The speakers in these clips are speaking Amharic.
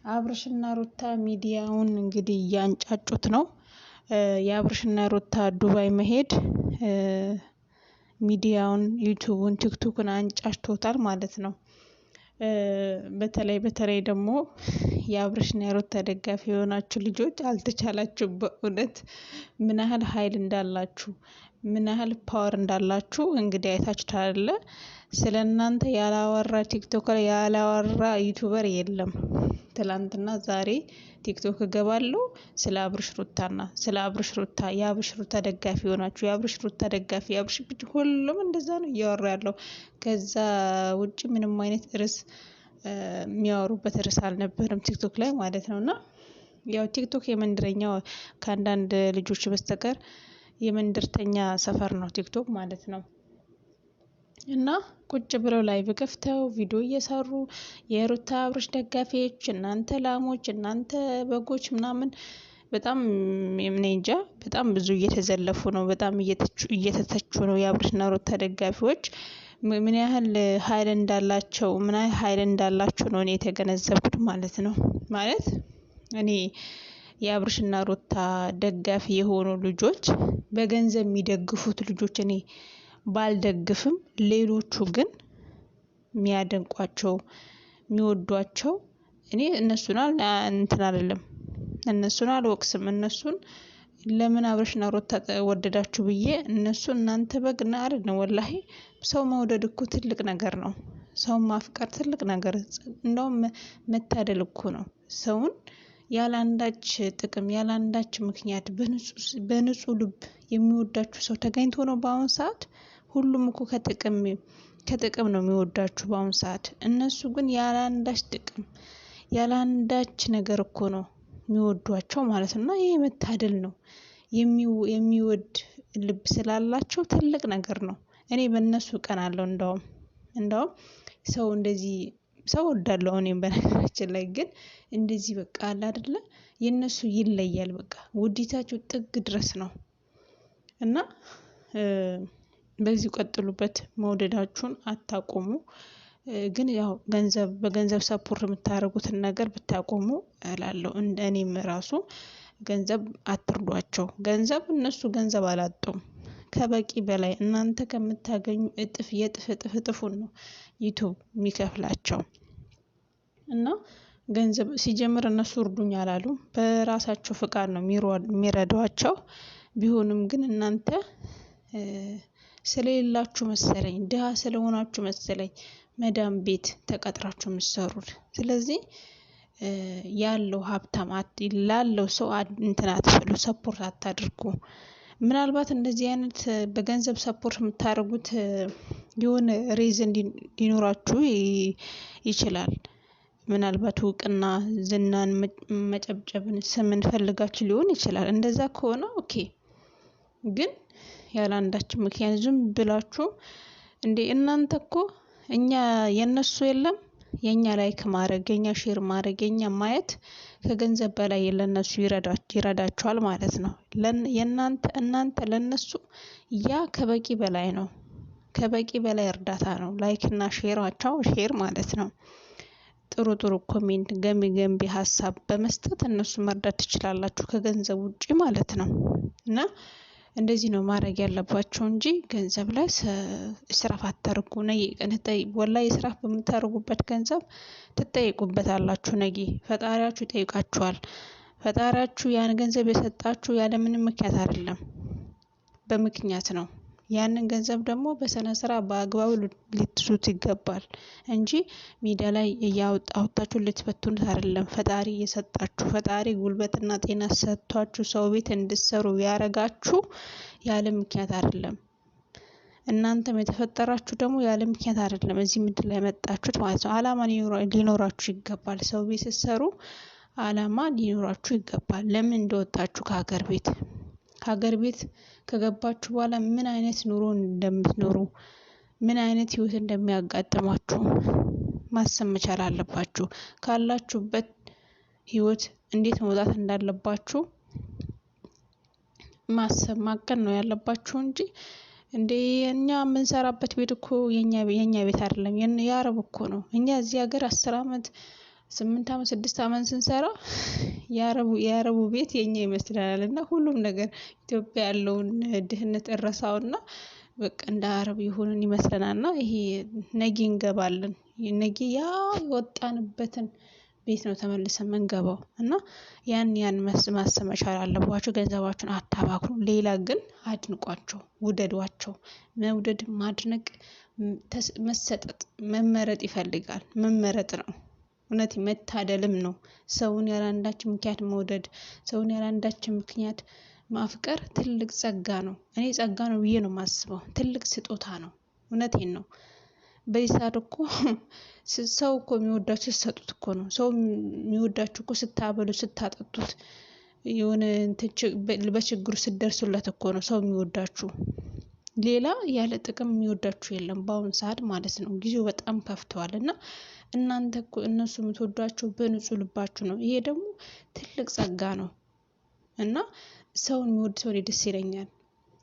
አብርሽና ሩታ ሚዲያውን እንግዲህ እያንጫጩት ነው። የአብርሽና ሩታ ዱባይ መሄድ ሚዲያውን፣ ዩቲዩቡን፣ ቲክቶክን አንጫጭቶታል ማለት ነው። በተለይ ደግሞ የአብርሽና የሩታ ደጋፊ የሆናችሁ ልጆች አልተቻላችሁ። በእውነት ምን ያህል ኃይል እንዳላችሁ ምን ያህል ፓወር እንዳላችሁ እንግዲህ አይታችኋል። ስለ እናንተ ያላወራ ቲክቶከር ያላወራ ዩቲዩበር የለም። ትላንትና ዛሬ ቲክቶክ እገባለሁ ስለ አብርሽ ሩታና ስለ አብርሽ ሩታ የአብርሽ ሩታ ደጋፊ ሆናችሁ የአብርሽ ሩታ ደጋፊ የአብርሽ ብቻ ሁሉም እንደዛ ነው እያወራ ያለው። ከዛ ውጪ ምንም አይነት ርዕስ የሚያወሩበት ርዕስ አልነበረም ቲክቶክ ላይ ማለት ነውና ያው ቲክቶክ የመንደረኛው ከአንዳንድ ልጆች በስተቀር የመንደርተኛ ሰፈር ነው ቲክቶክ ማለት ነው። እና ቁጭ ብለው ላይቭ ከፍተው ቪዲዮ እየሰሩ የሩታ አብርሽ ደጋፊዎች እናንተ ላሞች እናንተ በጎች ምናምን በጣም እንጃ በጣም ብዙ እየተዘለፉ ነው። በጣም እየተተቹ ነው የአብርሽና ሩታ ደጋፊዎች። ምን ያህል ኃይል እንዳላቸው ምን ያህል ኃይል እንዳላቸው ነው እኔ የተገነዘብኩት ማለት ነው። ማለት እኔ የአብርሽና ሩታ ደጋፊ የሆኑ ልጆች በገንዘብ የሚደግፉት ልጆች እኔ ባልደግፍም ሌሎቹ ግን የሚያደንቋቸው የሚወዷቸው እኔ እነሱን እንትን አይደለም እነሱን አልወቅስም። እነሱን ለምን አብርሽና ሩታ ወደዳችሁ ብዬ እነሱ እናንተ በግና አይደለም። ወላሂ ሰው መውደድ እኮ ትልቅ ነገር ነው። ሰው ማፍቀር ትልቅ ነገር እንደውም መታደል እኮ ነው። ሰውን ያላንዳች ጥቅም ያላንዳች ምክንያት በንጹህ ልብ የሚወዳችሁ ሰው ተገኝቶ ነው በአሁን ሰዓት። ሁሉም እኮ ከጥቅም ነው የሚወዳችሁ በአሁን ሰዓት። እነሱ ግን ያላንዳች ጥቅም ያላንዳች ነገር እኮ ነው የሚወዷቸው ማለት ነው። እና ይሄ መታደል ነው። የሚወድ ልብ ስላላቸው ትልቅ ነገር ነው። እኔ በእነሱ ቀናለሁ። እንደውም ሰው እንደዚህ ሰው ወዳለው እኔም በነገራችን ላይ ግን እንደዚህ በቃ አለ አይደለ የነሱ ይለያል። በቃ ውዲታቸው ጥግ ድረስ ነው። እና በዚህ ቀጥሉበት፣ መውደዳችሁን አታቆሙ። ግን ያው በገንዘብ ሰፖርት የምታደርጉትን ነገር ብታቆሙ እላለሁ። እኔም ራሱ ገንዘብ አትርዷቸው። እነሱ ገንዘብ አላጡም። ከበቂ በላይ እናንተ ከምታገኙ የጥፍ ነው ዩቲዩብ የሚከፍላቸው። እና ገንዘብ ሲጀምር እነሱ እርዱኝ አላሉ፣ በራሳቸው ፍቃድ ነው የሚረዷቸው። ቢሆንም ግን እናንተ ስለሌላችሁ መሰለኝ ድሃ ስለሆናችሁ መሰለኝ መዳም ቤት ተቀጥራችሁ የምትሰሩት። ስለዚህ ያለው ሀብታም ላለው ሰው እንትን አትበሉ፣ ሰፖርት አታድርጉ። ምናልባት እንደዚህ አይነት በገንዘብ ሰፖርት የምታደርጉት የሆነ ሪዝን ሊኖራችሁ ይችላል። ምናልባት እውቅና፣ ዝናን፣ መጨብጨብን፣ ስምን ፈልጋችሁ ሊሆን ይችላል። እንደዛ ከሆነ ኦኬ። ግን ያላንዳችሁ ምክንያት ዝም ብላችሁ እናንተ እኮ እኛ የነሱ የለም የኛ ላይክ ማድረግ የኛ ሼር ማድረግ የኛ ማየት ከገንዘብ በላይ ለነሱ ይረዳቸዋል ማለት ነው። እናንተ ለነሱ ያ ከበቂ በላይ ነው። ከበቂ በላይ እርዳታ ነው። ላይክ እና ሼር ማለት ነው። ጥሩ ኮሜንት ገንቢ ሀሳብ በመስጠት እነሱ መርዳት ትችላላችሁ ከገንዘብ ውጪ ማለት ነው። እና እንደዚህ ነው ማድረግ ያለባቸው እንጂ ገንዘብ ላይ እስራፍ አታርጉ። ወላሂ እስራፍ በምታደርጉበት ገንዘብ ትጠይቁበታላችሁ። ነገ ፈጣሪያችሁ ይጠይቃችኋል። ፈጣሪያችሁ ያን ገንዘብ የሰጣችሁ ያለ ምንም ምክንያት አይደለም፣ በምክንያት ነው። ያንን ገንዘብ ደግሞ በስነ ስርዓት በአግባቡ ልትይዙት ይገባል እንጂ ሚዲያ ላይ እያወጣችሁ ልትበቱት አይደለም። ፈጣሪ የሰጣችሁ ፈጣሪ ጉልበትና ጤና ሰጥቷችሁ ሰው ቤት እንድትሰሩ ያረጋችሁ ያለ ምክንያት አይደለም። እናንተም የተፈጠራችሁ ደግሞ ያለ ምክንያት አይደለም እዚህ ምድር ላይ መጣችሁት ማለት ነው። አላማ ሊኖራችሁ ይገባል። ሰው ቤት ስትሰሩ አላማ ሊኖራችሁ ይገባል። ለምን እንደወጣችሁ ከሀገር ቤት ከገባችሁ በኋላ ምን አይነት ኑሮ እንደምትኖሩ ምን አይነት ህይወት እንደሚያጋጥማችሁ ማሰብ መቻል አለባችሁ። ካላችሁበት ህይወት እንዴት መውጣት እንዳለባችሁ ማሰብ ማቀድ ነው ያለባችሁ እንጂ እኛ የምንሰራበት ቤት እኮ የኛ ቤት አይደለም፣ የአረብ እኮ ነው። እኛ እዚህ ሀገር 10 አመት 8 አመት 6 አመት ስንሰራ የአረቡ ቤት የኛ ይመስላልና ሁሉም ነገር ኢትዮጵያ ያለውን ድህነት እረሳውና በቃ እንደ አረብ ይሆንን ይመስለናልና ይሄ ነገ እንገባለን ነገ ያ የወጣንበትን ቤት ነው ተመልሰን መንገባው እና ያን ማሰብ መቻል አለባችሁ። ገንዘባችሁን አታባክኑ። ሌላ ግን አድንቋቸው፣ ውደዷቸው። መውደድ ማድነቅ መሰጠት መመረጥ ይፈልጋል። መመረጥ ነው እውነት መታደልም ነው። ሰውን ያላንዳች ምክንያት መውደድ፣ ሰውን ያላንዳች ምክንያት ማፍቀር ትልቅ ጸጋ ነው። እኔ ጸጋ ነው ብዬ ነው የማስበው። ትልቅ ስጦታ ነው። እውነቴን ነው። በዚህ ሰዓት እኮ ሰው እኮ የሚወዳችሁ ስትሰጡት እኮ ነው። ሰው የሚወዳችሁ እኮ ስታበሉ ስታጠጡት የሆነ በችግሩ ስትደርሱለት እኮ ነው ሰው የሚወዳችሁ። ሌላ ያለ ጥቅም የሚወዳችሁ የለም በአሁን ሰዓት ማለት ነው። ጊዜው በጣም ከፍቷል እና እናንተ እኮ እነሱ የምትወዷቸው በንጹህ ልባችሁ ነው። ይሄ ደግሞ ትልቅ ጸጋ ነው እና ሰውን የሚወድ ሰው ደስ ይለኛል።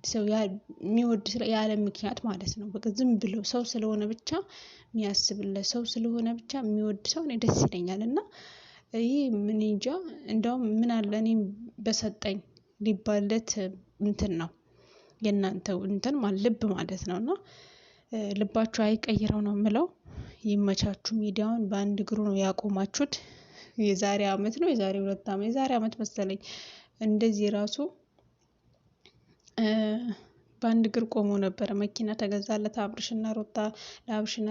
ሰው የሚወድ ያለ ምክንያት ማለት ነው። በቃ ዝም ብሎ ሰው ስለሆነ ብቻ የሚያስብለት ሰው ስለሆነ ብቻ የሚወድ ሰው ደስ ይለኛል እና ይሄ ምን እንጃ እንደውም ምን አለ እኔም በሰጠኝ ሊባለት እንትን ነው የእናንተው እንትን ልብ ማለት ነውና ልባችሁ አይቀይረው ነው የምለው። ይመቻችሁ። ሚዲያውን በአንድ እግሩ ነው ያቆማችሁት። የዛሬ አመት ነው የዛሬ 2 አመት የዛሬ አመት መሰለኝ እንደዚህ ራሱ በአንድ እግር ቆሞ ነበር። መኪና ተገዛለት ለአብርሽና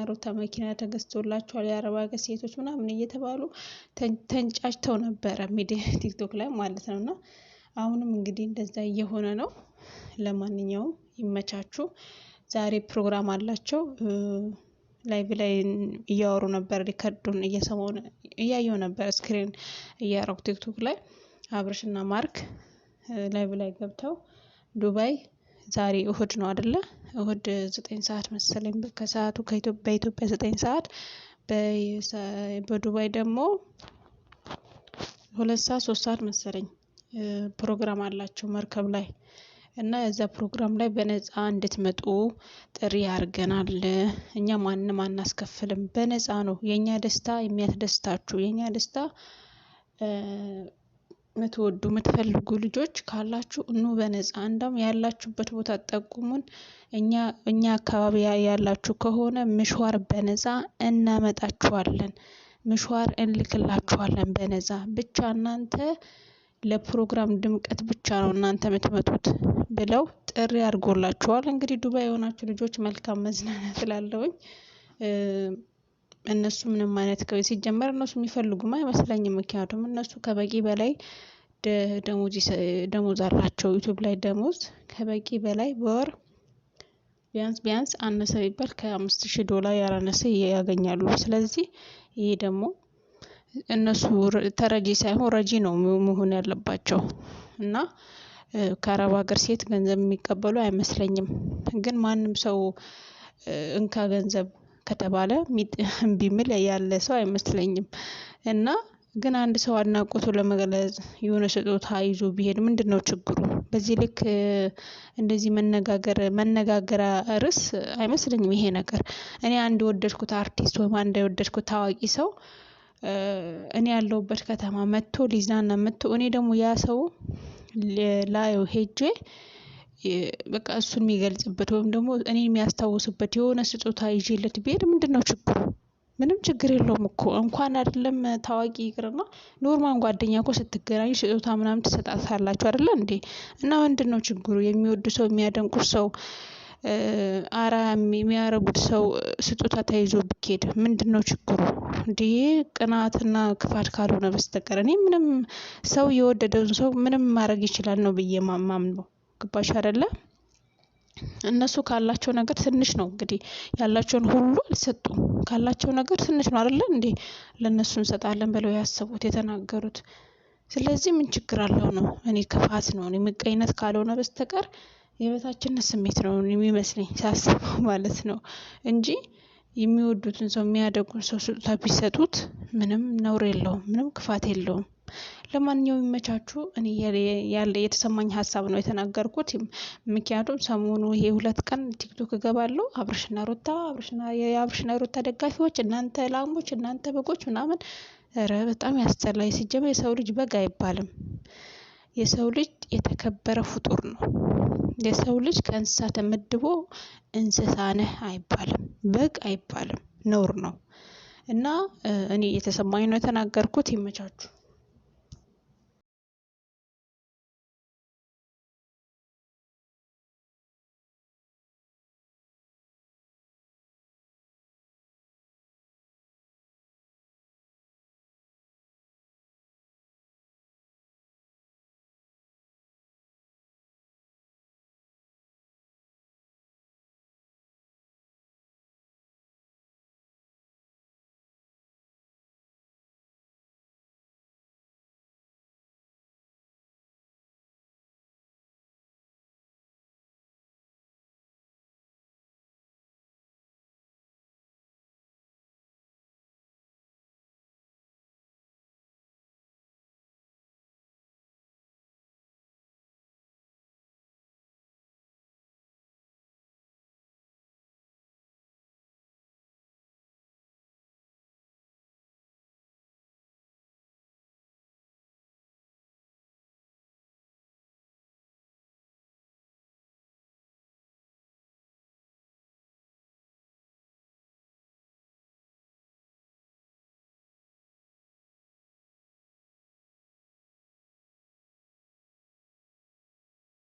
ሩታ መኪና ተገዝቶላቸዋል የአረብ ሀገር ሴቶች ምናምን እየተባሉ ተንጫጭተው ነበረ ሚዲያ ቲክቶክ ላይ ማለት ነውና አሁንም እንግዲህ እንደዛ እየሆነ ነው። ለማንኛውም ይመቻችሁ። ዛሬ ፕሮግራም አላቸው። ላይቭ ላይ እያወሩ ነበር። ሪከርዱን እያየው ነበር። ስክሪን እያረኩ ቲክቶክ ላይ አብርሽና ማርክ ላይቭ ላይ ገብተው ዱባይ ዛሬ እሁድ ነው አይደለ? እሁድ 9 ሰዓት መሰለኝ ከሰዓቱ በኢትዮጵያ 9 ሰዓት በዱባይ ደግሞ 2 ሰዓት 3 ሰዓት መሰለኝ ፕሮግራም አላቸው መርከብ ላይ እና እዛ ፕሮግራም ላይ በነፃ እንድትመጡ ጥሪ አድርገናል። እኛ ማንንም አናስከፍልም። በነፃ ነው። የኛ ደስታ የሚያስደስታችሁ የኛ ደስታ የምትወዱ የምትፈልጉ ልጆች ካላችሁ በነፃ እንደውም ያላችሁበት ቦታ ጠቁሙን። እኛ አካባቢ ያላችሁ ከሆነ ምሽዋር በነፃ እናመጣችኋለን። ምሽዋር እንልክላችኋለን በነፃ። ብቻ እናንተ ለፕሮግራም ድምቀት ብቻ ነው እናንተ የምትመጡት ብለው ጥሪ አድርጎላችኋል። እንግዲህ ዱባይ የሆናችሁ ልጆች መልካም መዝናናት ስላለውኝ እነሱ ምንም አይነት ሲጀመር እነሱ የሚፈልጉም አይመስለኝም። ምክንያቱም እነሱ ከበቂ በላይ ደሞዝ አላቸው። ዩቲዩብ ላይ ደሞዝ ከበቂ በላይ በወር ቢያንስ አነሰ ቢባል $5000 ያላነሰ ያገኛሉ። ስለዚህ ይሄ ደግሞ እነሱ ተረጂ ሳይሆን ረጂ ነው መሆን ያለባቸው እና ከአረብ ሀገር ሴት ገንዘብ የሚቀበሉ አይመስለኝም። ግን ማንም ሰው እንካ ገንዘብ ከተባለ እምቢ የሚል ያለ ሰው አይመስለኝም። እና ግን አንድ ሰው አድናቆቱ ለመግለጽ የሆነ ስጦታ ይዞ ቢሄድ ምንድነው ችግሩ? በዚህ ልክ እንደዚህ መነጋገር ርዕስ አይመስለኝም ይሄ ነገር። እኔ አንድ ወደድኩት አርቲስት ወይም አንድ ወደድኩት ታዋቂ ሰው እኔ ያለሁበት ከተማ መጥቶ ሊዝናና መጥቶ እኔ ደግሞ ያ ሰው ላየው ሄጄ በቃ እሱን የሚገልጽበት ወይም ደግሞ እኔ የሚያስታውስበት የሆነ ስጦታ ይዤለት ብሄድ ምንድነው ችግሩ? ምንም ችግር የለውም እኮ እንኳን አይደለም ታዋቂ ይቅርና ኖርማል ጓደኛ እኮ ስትገናኙ ስጦታ ምናምን ትሰጣጣላችሁ አይደለ እንዴ? እና ምንድነው ችግሩ? የሚወዱ ሰው የሚያደንቁት ሰው የሚያረጉት ሰው ስጦታ ተይዞ ቢኬድ ምንድነው ችግሩ? እንዴ ቅናትና ክፋት ካልሆነ በስተቀር እኔ ምንም ሰው የወደደውን ሰው ምንም ማድረግ ይችላል ነው ብዬ ማምነው። ግባሽ አይደለ? እነሱ ካላቸው ነገር ትንሽ ነው እንግዲህ ያላቸውን ሁሉ አልሰጡም። ካላቸው ነገር ትንሽ ነው አይደለ እንዴ ለነሱ እንሰጣለን ብለው ያሰቡት የተናገሩት። ስለዚህ ምን ችግር አለው ነው። እኔ ክፋት ነው እኔ ምቀኝነት ካልሆነ በስተቀር የበታችነት ስሜት ነው የሚመስለኝ ሳስበው ማለት ነው እንጂ የሚወዱትን ሰው የሚያደጉን ሰው ስጦታ ቢሰጡት ምንም ነውር የለውም፣ ምንም ክፋት የለውም። ለማንኛውም ይመቻችሁ። እኔ የተሰማኝ ሀሳብ ነው የተናገርኩት። ምክንያቱም ሰሞኑ ይሄ 2 ቀን ቲክቶክ እገባለሁ የአብርሽና ሩታ ደጋፊዎች እናንተ ላሞች እናንተ በጎች ምናምን ኧረ በጣም ያስጠላል። ሲጀመር የሰው ልጅ በግ አይባልም። የሰው ልጅ የተከበረ ፍጡር ነው። የሰው ልጅ ከእንስሳ ተመድቦ እንስሳ ነህ አይባልም፣ በግ አይባልም፣ ነውር ነው። እና እኔ የተሰማኝ ነው የተናገርኩት። ይመቻችሁ።